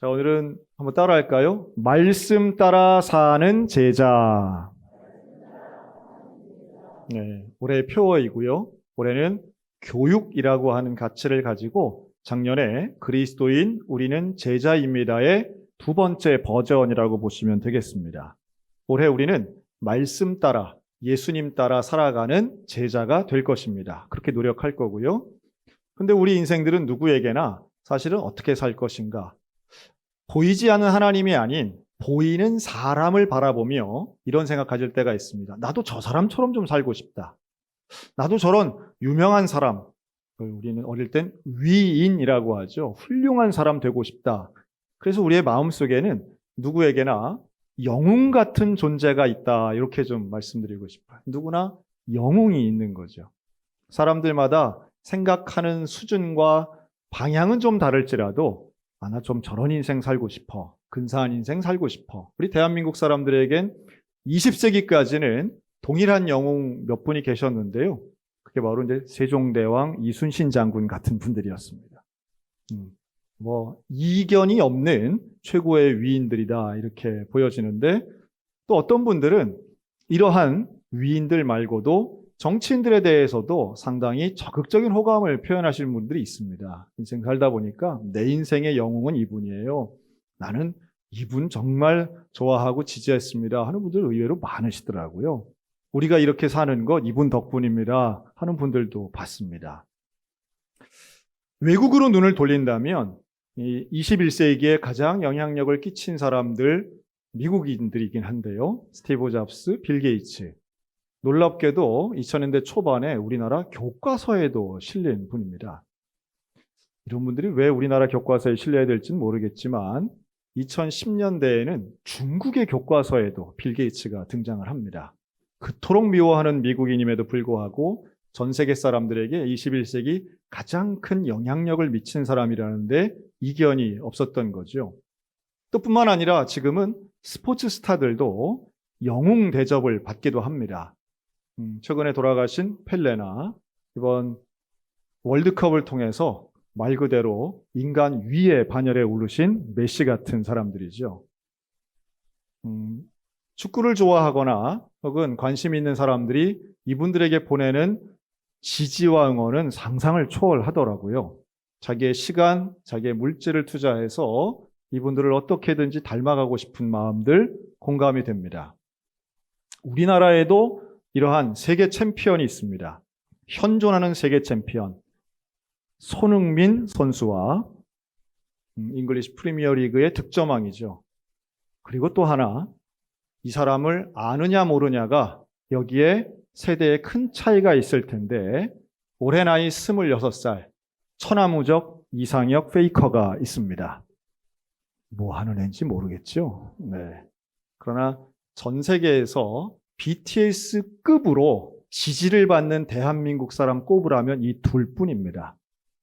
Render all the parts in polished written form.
자, 오늘은 한번 따라 할까요? 말씀 따라 사는 제자. 네, 올해 표어이고요. 올해는 교육이라고 하는 가치를 가지고 작년에 그리스도인 우리는 제자입니다의 두 번째 버전이라고 보시면 되겠습니다. 올해 우리는 말씀 따라 예수님 따라 살아가는 제자가 될 것입니다. 그렇게 노력할 거고요. 근데 우리 인생들은 누구에게나 사실은 어떻게 살 것인가? 보이지 않는 하나님이 아닌 보이는 사람을 바라보며 이런 생각 가질 때가 있습니다. 나도 저 사람처럼 좀 살고 싶다. 나도 저런 유명한 사람, 우리는 어릴 땐 위인이라고 하죠. 훌륭한 사람 되고 싶다. 그래서 우리의 마음속에는 누구에게나 영웅 같은 존재가 있다. 이렇게 좀 말씀드리고 싶어요. 누구나 영웅이 있는 거죠. 사람들마다 생각하는 수준과 방향은 좀 다를지라도 나 좀 저런 인생 살고 싶어. 근사한 인생 살고 싶어. 우리 대한민국 사람들에겐 20세기까지는 동일한 영웅 몇 분이 계셨는데요. 그게 바로 이제 세종대왕 이순신 장군 같은 분들이었습니다. 이견이 없는 최고의 위인들이다 이렇게 보여지는데 또 어떤 분들은 이러한 위인들 말고도 정치인들에 대해서도 상당히 적극적인 호감을 표현하시는 분들이 있습니다. 인생 살다 보니까 내 인생의 영웅은 이분이에요. 나는 이분 정말 좋아하고 지지했습니다 하는 분들 의외로 많으시더라고요. 우리가 이렇게 사는 것 이분 덕분입니다 하는 분들도 봤습니다. 외국으로 눈을 돌린다면 이 21세기에 가장 영향력을 끼친 사람들 미국인들이긴 한데요. 스티브 잡스, 빌 게이츠. 놀랍게도 2000년대 초반에 우리나라 교과서에도 실린 분입니다. 이런 분들이 왜 우리나라 교과서에 실려야 될지는 모르겠지만 2010년대에는 중국의 교과서에도 빌 게이츠가 등장을 합니다. 그토록 미워하는 미국인임에도 불구하고 전 세계 사람들에게 21세기 가장 큰 영향력을 미친 사람이라는데 이견이 없었던 거죠. 또 뿐만 아니라 지금은 스포츠 스타들도 영웅 대접을 받기도 합니다. 최근에 돌아가신 펠레나 이번 월드컵을 통해서 말 그대로 인간 위의 반열에 오르신 메시 같은 사람들이죠. 축구를 좋아하거나 혹은 관심 있는 사람들이 이분들에게 보내는 지지와 응원은 상상을 초월하더라고요. 자기의 시간, 자기의 물질을 투자해서 이분들을 어떻게든지 닮아가고 싶은 마음들 공감이 됩니다. 우리나라에도 이러한 세계 챔피언이 있습니다. 현존하는 세계 챔피언 손흥민 선수와 잉글리시 프리미어 리그의 득점왕이죠. 그리고 또 하나 이 사람을 아느냐 모르냐가 여기에 세대에 큰 차이가 있을 텐데 올해 나이 26살 천하무적 이상혁 페이커가 있습니다. 뭐 하는 애인지 모르겠죠. 네. 그러나 전 세계에서 BTS급으로 지지를 받는 대한민국 사람 꼽으라면 이 둘뿐입니다.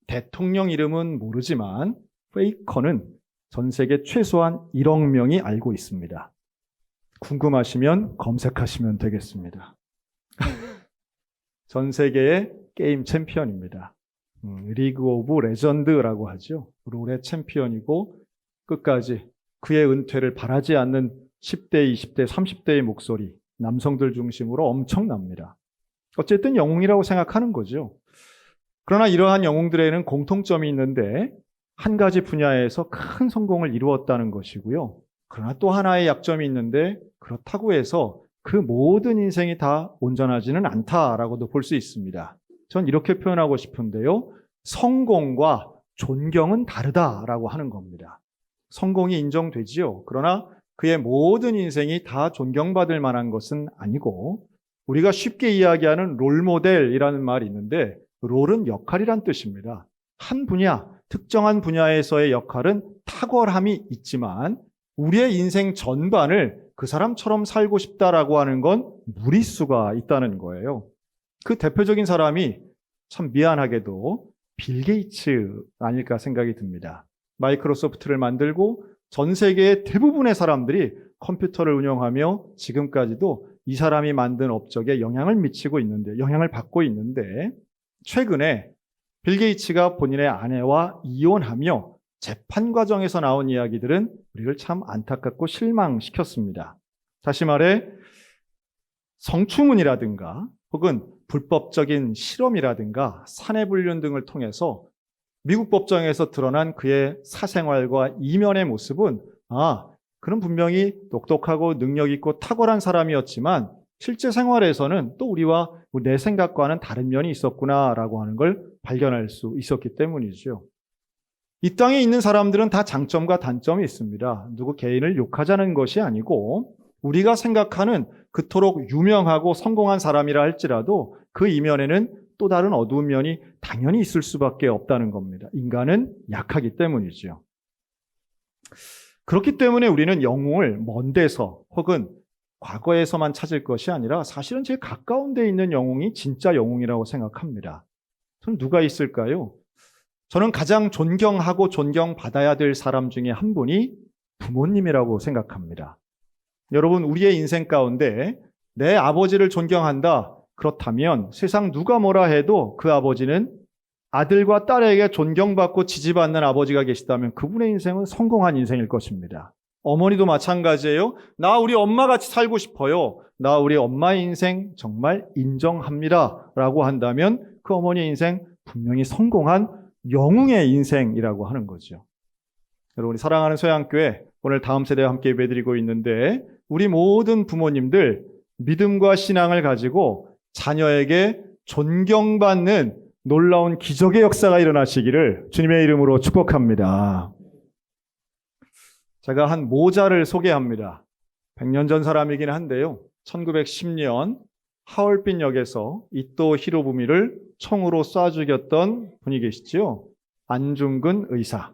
대통령 이름은 모르지만 페이커는 전 세계 최소한 1억 명이 알고 있습니다. 궁금하시면 검색하시면 되겠습니다. 전 세계의 게임 챔피언입니다. 리그 오브 레전드라고 하죠. 롤의 챔피언이고 끝까지 그의 은퇴를 바라지 않는 10대, 20대, 30대의 목소리 남성들 중심으로 엄청납니다. 어쨌든 영웅이라고 생각하는 거죠. 그러나 이러한 영웅들에는 공통점이 있는데 한 가지 분야에서 큰 성공을 이루었다는 것이고요. 그러나 또 하나의 약점이 있는데 그렇다고 해서 그 모든 인생이 다 온전하지는 않다라고도 볼 수 있습니다. 전 이렇게 표현하고 싶은데요. 성공과 존경은 다르다라고 하는 겁니다. 성공이 인정되지요. 그러나 그의 모든 인생이 다 존경받을 만한 것은 아니고 우리가 쉽게 이야기하는 롤모델이라는 말이 있는데 롤은 역할이란 뜻입니다. 한 분야, 특정한 분야에서의 역할은 탁월함이 있지만 우리의 인생 전반을 그 사람처럼 살고 싶다라고 하는 건 무리수가 있다는 거예요. 그 대표적인 사람이 참 미안하게도 빌 게이츠 아닐까 생각이 듭니다. 마이크로소프트를 만들고 전 세계의 대부분의 사람들이 컴퓨터를 운영하며 지금까지도 이 사람이 만든 업적에 영향을 받고 있는데 최근에 빌 게이츠가 본인의 아내와 이혼하며 재판 과정에서 나온 이야기들은 우리를 참 안타깝고 실망시켰습니다. 다시 말해 성추문이라든가 혹은 불법적인 실험이라든가 사내불륜 등을 통해서 미국 법정에서 드러난 그의 사생활과 이면의 모습은 그는 분명히 똑똑하고 능력 있고 탁월한 사람이었지만 실제 생활에서는 또 우리와 내 생각과는 다른 면이 있었구나라고 하는 걸 발견할 수 있었기 때문이죠. 이 땅에 있는 사람들은 다 장점과 단점이 있습니다. 누구 개인을 욕하자는 것이 아니고 우리가 생각하는 그토록 유명하고 성공한 사람이라 할지라도 그 이면에는 또 다른 어두운 면이 당연히 있을 수밖에 없다는 겁니다. 인간은 약하기 때문이죠. 그렇기 때문에 우리는 영웅을 먼 데서 혹은 과거에서만 찾을 것이 아니라 사실은 제일 가까운 데 있는 영웅이 진짜 영웅이라고 생각합니다. 그럼 누가 있을까요? 저는 가장 존경하고 존경받아야 될 사람 중에 한 분이 부모님이라고 생각합니다. 여러분, 우리의 인생 가운데 내 아버지를 존경한다. 그렇다면 세상 누가 뭐라 해도 그 아버지는 아들과 딸에게 존경받고 지지받는 아버지가 계시다면 그분의 인생은 성공한 인생일 것입니다. 어머니도 마찬가지예요. 나 우리 엄마같이 살고 싶어요. 나 우리 엄마의 인생 정말 인정합니다. 라고 한다면 그 어머니의 인생 분명히 성공한 영웅의 인생이라고 하는 거죠. 여러분, 우리 사랑하는 소양교회 오늘 다음 세대와 함께 예배드리고 있는데 우리 모든 부모님들 믿음과 신앙을 가지고 자녀에게 존경받는 놀라운 기적의 역사가 일어나시기를 주님의 이름으로 축복합니다. 제가 한 모자를 소개합니다. 100년 전 사람이긴 한데요. 1910년 하얼빈 역에서 이토 히로부미를 총으로 쏴 죽였던 분이 계시죠. 안중근 의사.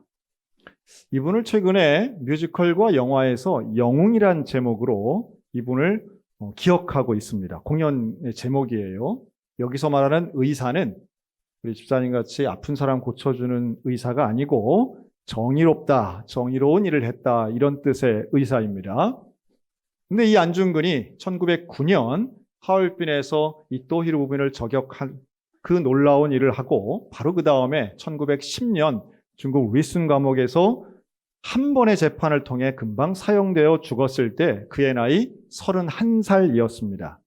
이분을 최근에 뮤지컬과 영화에서 영웅이란 제목으로 이분을 기억하고 있습니다. 공연의 제목이에요. 여기서 말하는 의사는 우리 집사님 같이 아픈 사람 고쳐주는 의사가 아니고 정의롭다, 정의로운 일을 했다 이런 뜻의 의사입니다. 근데 이 안중근이 1909년 하얼빈에서 이토 히로부미를 저격한 그 놀라운 일을 하고 바로 그 다음에 1910년 중국 위순 감옥에서 한 번의 재판을 통해 금방 사형되어 죽었을 때 그의 나이 31살이었습니다.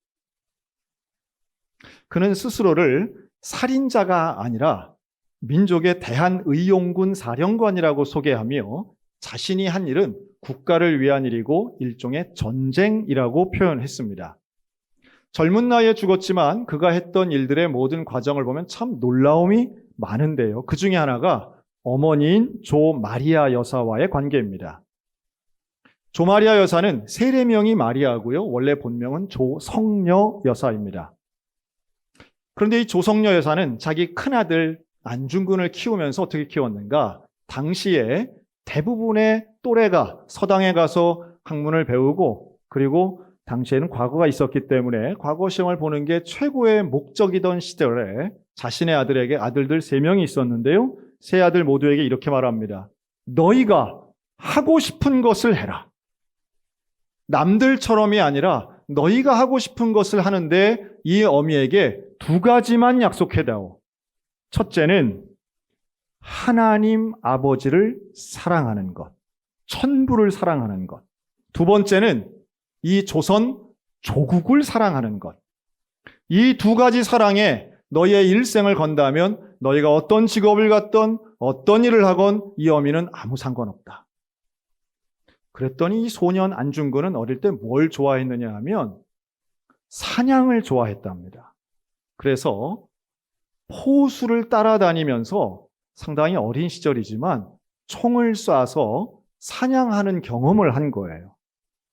그는 스스로를 살인자가 아니라 민족의 대한의용군 사령관이라고 소개하며 자신이 한 일은 국가를 위한 일이고 일종의 전쟁이라고 표현했습니다. 젊은 나이에 죽었지만 그가 했던 일들의 모든 과정을 보면 참 놀라움이 많은데요. 그 중에 하나가 어머니인 조 마리아 여사와의 관계입니다. 조 마리아 여사는 세례명이 마리아고요. 원래 본명은 조성녀 여사입니다. 그런데 이 조성녀 여사는 자기 큰아들 안중근을 키우면서 어떻게 키웠는가? 당시에 대부분의 또래가 서당에 가서 학문을 배우고 그리고 당시에는 과거가 있었기 때문에 과거 시험을 보는 게 최고의 목적이던 시절에 자신의 아들에게 아들들 3명이 있었는데요. 세 아들 모두에게 이렇게 말합니다. 너희가 하고 싶은 것을 해라. 남들처럼이 아니라 너희가 하고 싶은 것을 하는데 이 어미에게 2가지만 약속해다오. 첫째는 하나님 아버지를 사랑하는 것, 천부를 사랑하는 것. 2번째는 이 조선 조국을 사랑하는 것. 이 2가지 사랑에 너희의 일생을 건다면 너희가 어떤 직업을 갖던 어떤 일을 하건 이 어미는 아무 상관없다. 그랬더니 이 소년 안중근은 어릴 때 뭘 좋아했느냐 하면 사냥을 좋아했답니다. 그래서 포수를 따라다니면서 상당히 어린 시절이지만 총을 쏴서 사냥하는 경험을 한 거예요.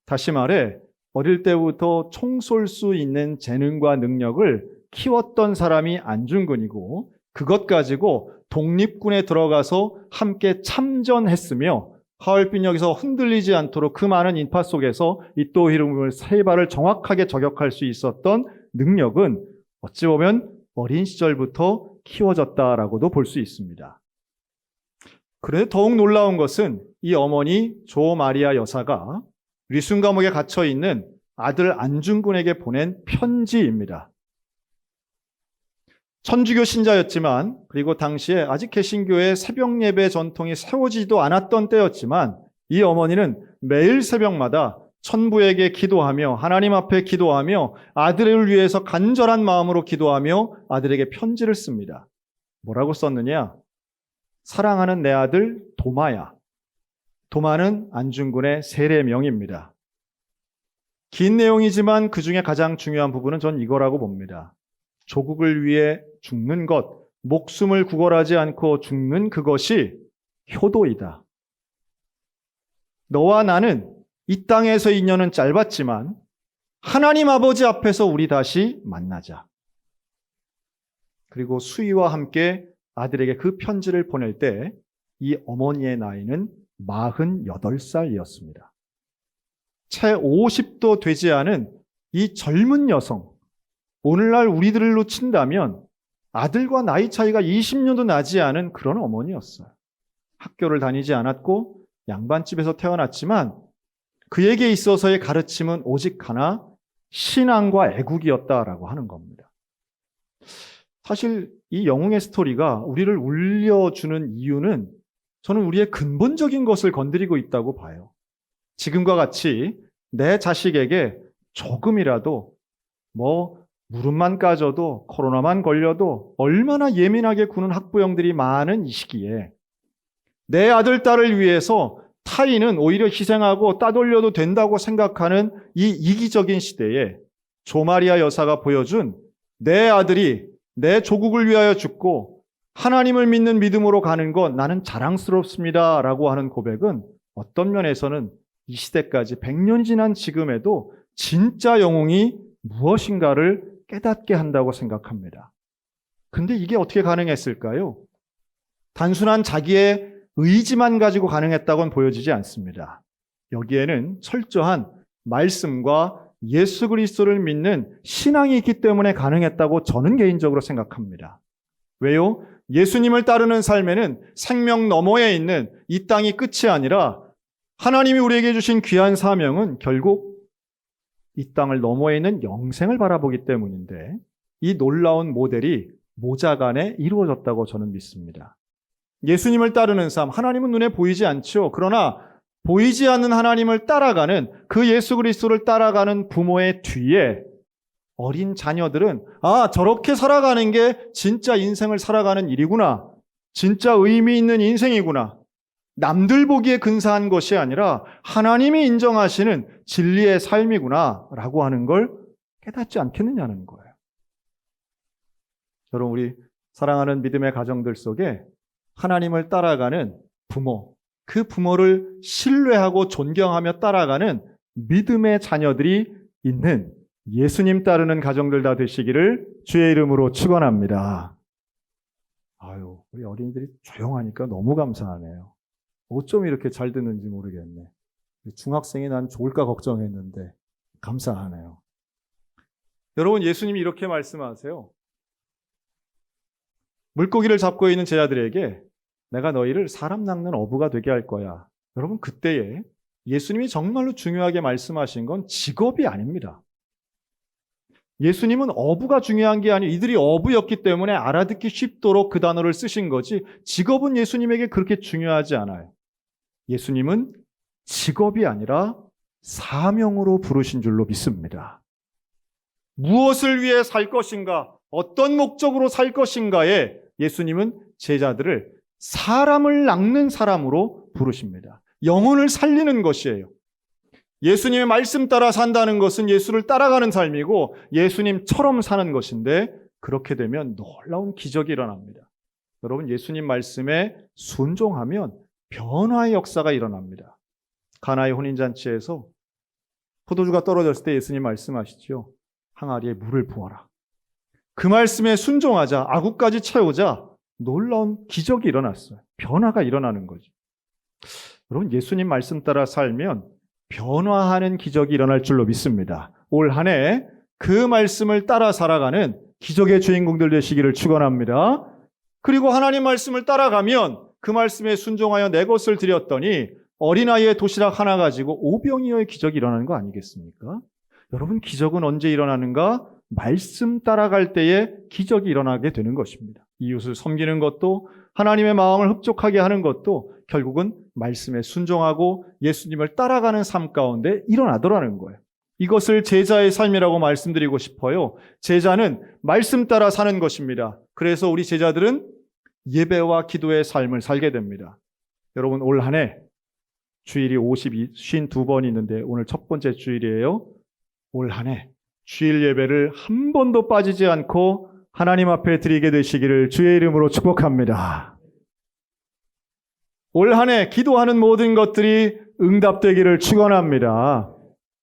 다시 말해 어릴 때부터 총 쏠 수 있는 재능과 능력을 키웠던 사람이 안중근이고 그것 가지고 독립군에 들어가서 함께 참전했으며 하얼빈역에서 흔들리지 않도록 그 많은 인파 속에서 이토 히로부미를 3발을 정확하게 저격할 수 있었던 능력은 어찌 보면 어린 시절부터 키워졌다라고도 볼 수 있습니다. 그런데 더욱 놀라운 것은 이 어머니 조 마리아 여사가 위순 감옥에 갇혀 있는 아들 안중근에게 보낸 편지입니다. 천주교 신자였지만, 그리고 당시에 아직 개신교의 새벽 예배 전통이 세워지지도 않았던 때였지만, 이 어머니는 매일 새벽마다 천부에게 기도하며 하나님 앞에 기도하며 아들을 위해서 간절한 마음으로 기도하며 아들에게 편지를 씁니다. 뭐라고 썼느냐? 사랑하는 내 아들 도마야. 도마는 안중근의 세례명입니다. 긴 내용이지만 그 중에 가장 중요한 부분은 전 이거라고 봅니다. 조국을 위해 죽는 것, 목숨을 구걸하지 않고 죽는 그것이 효도이다. 너와 나는 이 땅에서 인연은 짧았지만 하나님 아버지 앞에서 우리 다시 만나자. 그리고 수희와 함께 아들에게 그 편지를 보낼 때 이 어머니의 나이는 48살이었습니다. 채 50도 되지 않은 이 젊은 여성, 오늘날 우리들로 친다면 아들과 나이 차이가 20년도 나지 않은 그런 어머니였어요. 학교를 다니지 않았고 양반집에서 태어났지만 그에게 있어서의 가르침은 오직 하나, 신앙과 애국이었다라고 하는 겁니다. 사실 이 영웅의 스토리가 우리를 울려주는 이유는 저는 우리의 근본적인 것을 건드리고 있다고 봐요. 지금과 같이 내 자식에게 조금이라도 무릎만 까져도 코로나만 걸려도 얼마나 예민하게 구는 학부형들이 많은 이 시기에 내 아들, 딸을 위해서 타인은 오히려 희생하고 따돌려도 된다고 생각하는 이 이기적인 시대에 조마리아 여사가 보여준 내 아들이 내 조국을 위하여 죽고 하나님을 믿는 믿음으로 가는 건 나는 자랑스럽습니다 라고 하는 고백은 어떤 면에서는 이 시대까지 100년이 지난 지금에도 진짜 영웅이 무엇인가를 깨닫게 한다고 생각합니다. 근데 이게 어떻게 가능했을까요? 단순한 자기의 의지만 가지고 가능했다고는 보여지지 않습니다. 여기에는 철저한 말씀과 예수 그리스도를 믿는 신앙이 있기 때문에 가능했다고 저는 개인적으로 생각합니다. 왜요? 예수님을 따르는 삶에는 생명 너머에 있는 이 땅이 끝이 아니라 하나님이 우리에게 주신 귀한 사명은 결국 이 땅을 너머에 있는 영생을 바라보기 때문인데 이 놀라운 모델이 모자간에 이루어졌다고 저는 믿습니다. 예수님을 따르는 삶, 하나님은 눈에 보이지 않죠. 그러나 보이지 않는 하나님을 따라가는 그 예수 그리스도를 따라가는 부모의 뒤에 어린 자녀들은 저렇게 살아가는 게 진짜 인생을 살아가는 일이구나. 진짜 의미 있는 인생이구나. 남들 보기에 근사한 것이 아니라 하나님이 인정하시는 진리의 삶이구나 라고 하는 걸 깨닫지 않겠느냐는 거예요. 여러분, 우리 사랑하는 믿음의 가정들 속에 하나님을 따라가는 부모, 그 부모를 신뢰하고 존경하며 따라가는 믿음의 자녀들이 있는 예수님 따르는 가정들 다 되시기를 주의 이름으로 축원합니다. 우리 어린이들이 조용하니까 너무 감사하네요. 어쩜 이렇게 잘 듣는지 모르겠네. 중학생이 난 좋을까 걱정했는데 감사하네요. 여러분, 예수님이 이렇게 말씀하세요. 물고기를 잡고 있는 제자들에게 내가 너희를 사람 낚는 어부가 되게 할 거야. 여러분, 그때에 예수님이 정말로 중요하게 말씀하신 건 직업이 아닙니다. 예수님은 어부가 중요한 게 아니고 이들이 어부였기 때문에 알아듣기 쉽도록 그 단어를 쓰신 거지 직업은 예수님에게 그렇게 중요하지 않아요. 예수님은 직업이 아니라 사명으로 부르신 줄로 믿습니다. 무엇을 위해 살 것인가, 어떤 목적으로 살 것인가에 예수님은 제자들을 사람을 낚는 사람으로 부르십니다. 영혼을 살리는 것이에요. 예수님의 말씀 따라 산다는 것은 예수를 따라가는 삶이고 예수님처럼 사는 것인데 그렇게 되면 놀라운 기적이 일어납니다. 여러분, 예수님 말씀에 순종하면 변화의 역사가 일어납니다. 가나의 혼인잔치에서 포도주가 떨어졌을 때 예수님 말씀하시죠. 항아리에 물을 부어라. 그 말씀에 순종하자 아구까지 채우자 놀라운 기적이 일어났어요. 변화가 일어나는 거죠. 여러분, 예수님 말씀 따라 살면 변화하는 기적이 일어날 줄로 믿습니다. 올 한 해 그 말씀을 따라 살아가는 기적의 주인공들 되시기를 축원합니다. 그리고 하나님 말씀을 따라가면 그 말씀에 순종하여 내 것을 드렸더니 어린아이의 도시락 하나 가지고 오병이어의 기적이 일어나는 거 아니겠습니까? 여러분, 기적은 언제 일어나는가? 말씀 따라갈 때에 기적이 일어나게 되는 것입니다. 이웃을 섬기는 것도 하나님의 마음을 흡족하게 하는 것도 결국은 말씀에 순종하고 예수님을 따라가는 삶 가운데 일어나더라는 거예요. 이것을 제자의 삶이라고 말씀드리고 싶어요. 제자는 말씀 따라 사는 것입니다. 그래서 우리 제자들은 예배와 기도의 삶을 살게 됩니다. 여러분, 올 한 해 주일이 52번이 있는데 오늘 첫 번째 주일이에요. 올 한 해 주일 예배를 한 번도 빠지지 않고 하나님 앞에 드리게 되시기를 주의 이름으로 축복합니다. 올 한 해 기도하는 모든 것들이 응답되기를 축원합니다.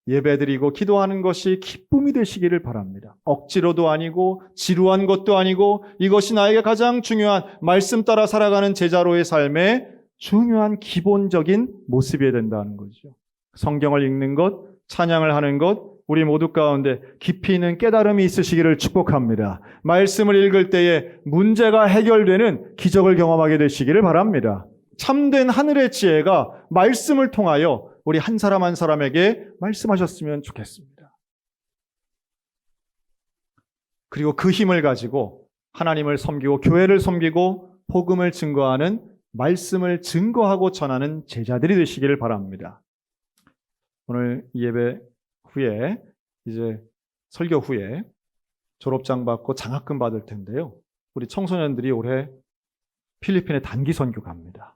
예배드리고 기도하는 것이 기쁨이 되시기를 바랍니다. 억지로도 아니고 지루한 것도 아니고 이것이 나에게 가장 중요한 말씀 따라 살아가는 제자로의 삶의 중요한 기본적인 모습이어야 된다는 거죠. 성경을 읽는 것, 찬양을 하는 것, 우리 모두 가운데 깊이 있는 깨달음이 있으시기를 축복합니다. 말씀을 읽을 때에 문제가 해결되는 기적을 경험하게 되시기를 바랍니다. 참된 하늘의 지혜가 말씀을 통하여 우리 한 사람 한 사람에게 말씀하셨으면 좋겠습니다. 그리고 그 힘을 가지고 하나님을 섬기고 교회를 섬기고 복음을 증거하는 말씀을 증거하고 전하는 제자들이 되시기를 바랍니다. 오늘 예배 후에 이제 설교 후에 졸업장 받고 장학금 받을 텐데요. 우리 청소년들이 올해 필리핀에 단기 선교 갑니다.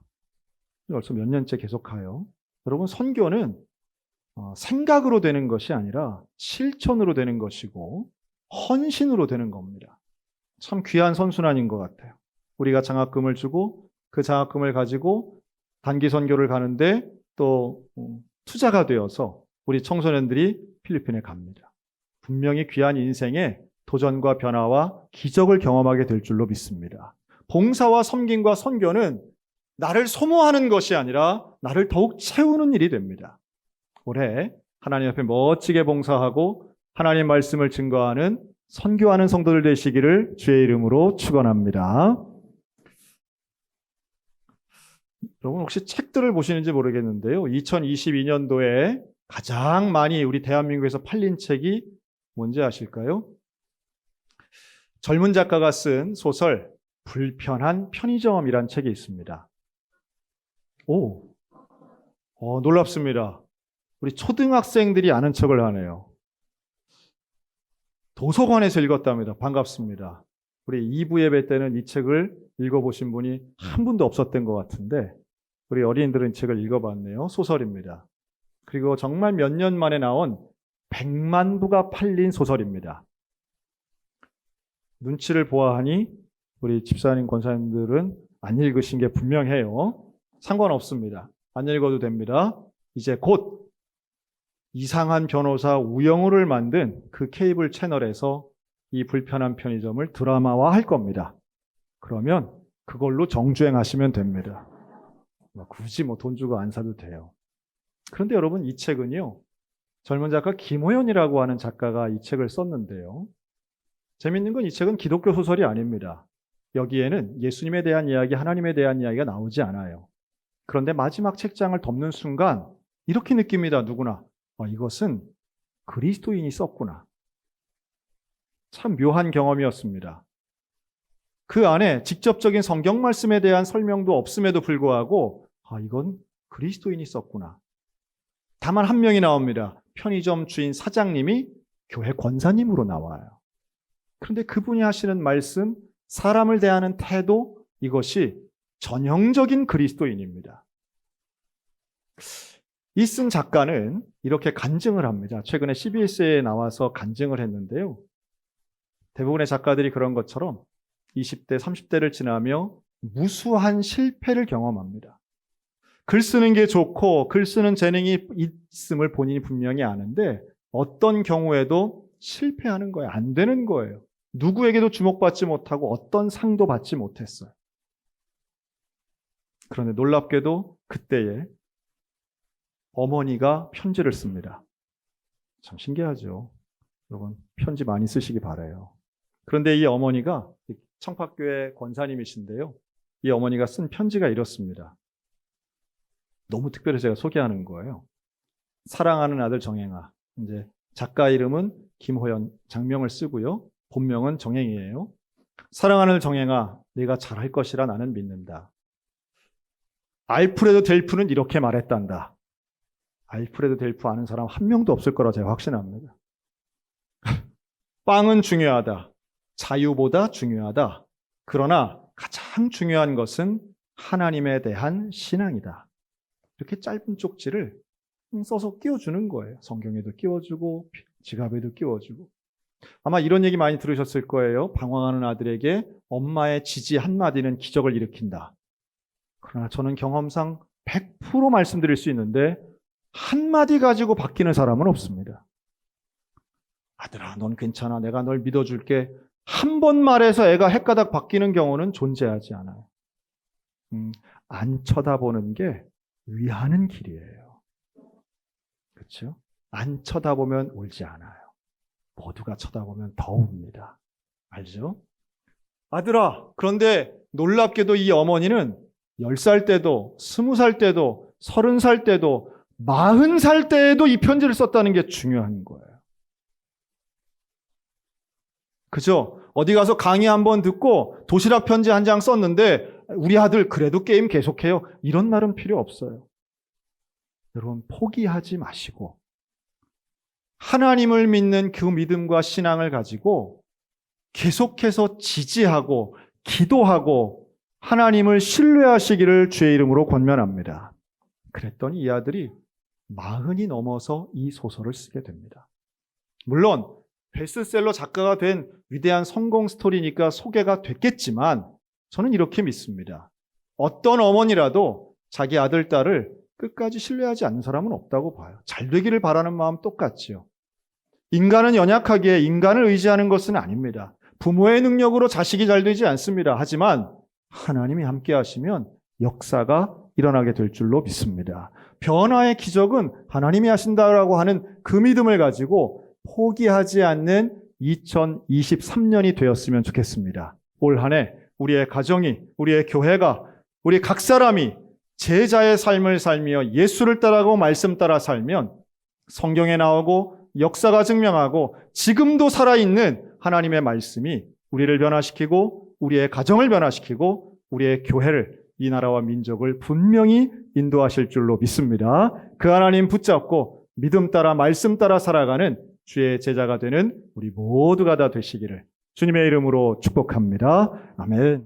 벌써 몇 년째 계속 가요. 여러분, 선교는 생각으로 되는 것이 아니라 실천으로 되는 것이고 헌신으로 되는 겁니다. 참 귀한 선순환인 것 같아요. 우리가 장학금을 주고 그 장학금을 가지고 단기 선교를 가는데 또 투자가 되어서 우리 청소년들이 필리핀에 갑니다. 분명히 귀한 인생의 도전과 변화와 기적을 경험하게 될 줄로 믿습니다. 봉사와 섬김과 선교는 나를 소모하는 것이 아니라 나를 더욱 채우는 일이 됩니다. 올해 하나님 앞에 멋지게 봉사하고 하나님 말씀을 증거하는 선교하는 성도들 되시기를 주의 이름으로 축원합니다. 여러분, 혹시 책들을 보시는지 모르겠는데요. 2022년도에 가장 많이 우리 대한민국에서 팔린 책이 뭔지 아실까요? 젊은 작가가 쓴 소설 불편한 편의점이란 책이 있습니다. 놀랍습니다. 우리 초등학생들이 아는 척을 하네요. 도서관에서 읽었답니다. 반갑습니다. 우리 2부 예배 때는 이 책을 읽어보신 분이 한 분도 없었던 것 같은데 우리 어린이들은 이 책을 읽어봤네요. 소설입니다. 그리고 정말 몇 년 만에 나온 100만 부가 팔린 소설입니다. 눈치를 보아하니 우리 집사님, 권사님들은 안 읽으신 게 분명해요. 상관없습니다. 안 읽어도 됩니다. 이제 곧 이상한 변호사 우영우를 만든 그 케이블 채널에서 이 불편한 편의점을 드라마화 할 겁니다. 그러면 그걸로 정주행하시면 됩니다. 굳이 돈 주고 안 사도 돼요. 그런데 여러분, 이 책은요, 젊은 작가 김호연이라고 하는 작가가 이 책을 썼는데요. 재밌는 건 이 책은 기독교 소설이 아닙니다. 여기에는 예수님에 대한 이야기, 하나님에 대한 이야기가 나오지 않아요. 그런데 마지막 책장을 덮는 순간 이렇게 느낍니다. 누구나. 이것은 그리스도인이 썼구나. 참 묘한 경험이었습니다. 그 안에 직접적인 성경 말씀에 대한 설명도 없음에도 불구하고 이건 그리스도인이 썼구나. 다만 한 명이 나옵니다. 편의점 주인 사장님이 교회 권사님으로 나와요. 그런데 그분이 하시는 말씀, 사람을 대하는 태도, 이것이 전형적인 그리스도인입니다. 이 쓴 작가는 이렇게 간증을 합니다. 최근에 CBS에 나와서 간증을 했는데요. 대부분의 작가들이 그런 것처럼 20대, 30대를 지나며 무수한 실패를 경험합니다. 글 쓰는 게 좋고 글 쓰는 재능이 있음을 본인이 분명히 아는데 어떤 경우에도 실패하는 거예요. 안 되는 거예요. 누구에게도 주목받지 못하고 어떤 상도 받지 못했어요. 그런데 놀랍게도 그때에 어머니가 편지를 씁니다. 참 신기하죠. 여러분, 편지 많이 쓰시기 바라요. 그런데 이 어머니가 청파교회 권사님이신데요. 이 어머니가 쓴 편지가 이렇습니다. 너무 특별히 제가 소개하는 거예요. 사랑하는 아들 정행아, 이제 작가 이름은 김호연, 장명을 쓰고요. 본명은 정행이에요. 사랑하는 정행아, 네가 잘할 것이라 나는 믿는다. 알프레드 델프는 이렇게 말했단다. 알프레드 델프 아는 사람 한 명도 없을 거라 제가 확신합니다. 빵은 중요하다. 자유보다 중요하다. 그러나 가장 중요한 것은 하나님에 대한 신앙이다. 이렇게 짧은 쪽지를 써서 끼워주는 거예요. 성경에도 끼워주고 지갑에도 끼워주고. 아마 이런 얘기 많이 들으셨을 거예요. 방황하는 아들에게 엄마의 지지 한마디는 기적을 일으킨다. 그러나 저는 경험상 100% 말씀드릴 수 있는데 한마디 가지고 바뀌는 사람은 없습니다. 아들아, 넌 괜찮아. 내가 널 믿어줄게. 한 번 말해서 애가 헷가닥 바뀌는 경우는 존재하지 않아요. 안 쳐다보는 게 위하는 길이에요. 그렇죠? 안 쳐다보면 울지 않아요. 모두가 쳐다보면 더 웁니다. 알죠? 아들아, 그런데 놀랍게도 이 어머니는 10살 때도, 20살 때도, 30살 때도, 40살 때에도 이 편지를 썼다는 게 중요한 거예요. 그죠? 어디 가서 강의 한번 듣고 도시락 편지 한 장 썼는데 우리 아들 그래도 게임 계속해요. 이런 말은 필요 없어요. 여러분, 포기하지 마시고 하나님을 믿는 그 믿음과 신앙을 가지고 계속해서 지지하고 기도하고 하나님을 신뢰하시기를 주의 이름으로 권면합니다. 그랬더니 이 아들이 40이 넘어서 이 소설을 쓰게 됩니다. 물론 베스트셀러 작가가 된 위대한 성공 스토리니까 소개가 됐겠지만 저는 이렇게 믿습니다. 어떤 어머니라도 자기 아들, 딸을 끝까지 신뢰하지 않는 사람은 없다고 봐요. 잘 되기를 바라는 마음 똑같지요. 인간은 연약하기에 인간을 의지하는 것은 아닙니다. 부모의 능력으로 자식이 잘 되지 않습니다. 하지만 하나님이 함께 하시면 역사가 일어나게 될 줄로 믿습니다. 변화의 기적은 하나님이 하신다라고 하는 그 믿음을 가지고 포기하지 않는 2023년이 되었으면 좋겠습니다. 올 한 해 우리의 가정이, 우리의 교회가, 우리 각 사람이 제자의 삶을 살며 예수를 따라가고 말씀 따라 살면 성경에 나오고 역사가 증명하고 지금도 살아있는 하나님의 말씀이 우리를 변화시키고 우리의 가정을 변화시키고 우리의 교회를, 이 나라와 민족을 분명히 인도하실 줄로 믿습니다. 그 하나님 붙잡고 믿음 따라 말씀 따라 살아가는 주의 제자가 되는 우리 모두가 다 되시기를 주님의 이름으로 축복합니다. 아멘.